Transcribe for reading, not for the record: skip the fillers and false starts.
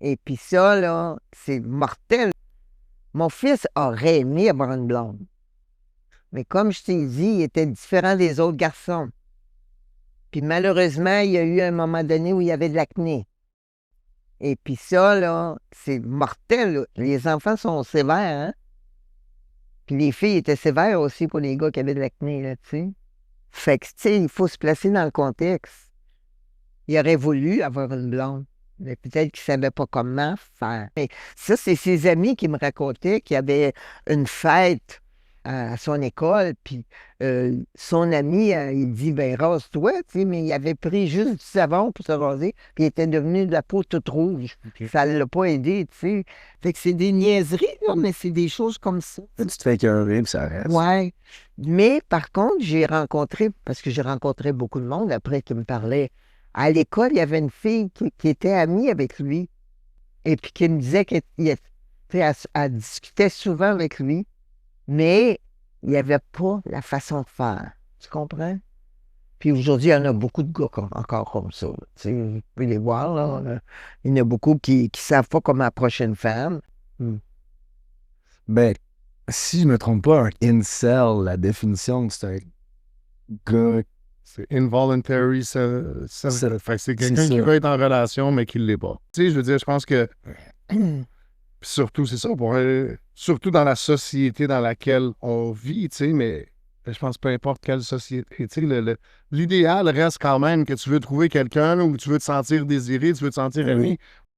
Et puis ça, là, c'est mortel. Mon fils aurait aimé avoir une blonde. Mais comme je t'ai dit, il était différent des autres garçons. Puis malheureusement, il y a eu un moment donné où il y avait de l'acné. Et puis ça, là, c'est mortel, là. Les enfants sont sévères, hein? Puis les filles étaient sévères aussi pour les gars qui avaient de l'acné, là, tu sais. Fait que, tu sais, il faut se placer dans le contexte. Il aurait voulu avoir une blonde, mais peut-être qu'il ne savait pas comment faire. Mais ça, c'est ses amis qui me racontaient qu'il y avait une fête à son école, puis son ami, il dit, ben rase-toi, tu sais, mais il avait pris juste du savon pour se raser, puis il était devenu de la peau toute rouge. Ça ne l'a pas aidé, tu sais. Fait que c'est des niaiseries, là, mais c'est des choses comme ça. Tu te fais écœurer, puis ça reste. Ouais. Mais par contre, j'ai rencontré, parce que j'ai rencontré beaucoup de monde après qui me parlait. À l'école, il y avait une fille qui était amie avec lui et puis qui me disait qu'elle discutait souvent avec lui, mais il n'y avait pas la façon de faire. Tu comprends? Puis aujourd'hui, il y en a beaucoup de gars encore comme ça, là. Tu sais, vous pouvez les voir, là. Il y en a beaucoup qui ne savent pas comment approcher une femme. Ben, si je me trompe pas, un incel, la définition, c'est un gars. C'est involuntary. Fait que c'est quelqu'un C'est qui ça. veut être en relation, mais qui ne l'est pas. Tu sais, je veux dire, je pense que surtout, c'est ça, surtout dans la société dans laquelle on vit, tu sais, mais je pense peu importe quelle société, tu sais, l'idéal reste quand même que tu veux trouver quelqu'un là, où tu veux te sentir désiré, tu veux te sentir aimé.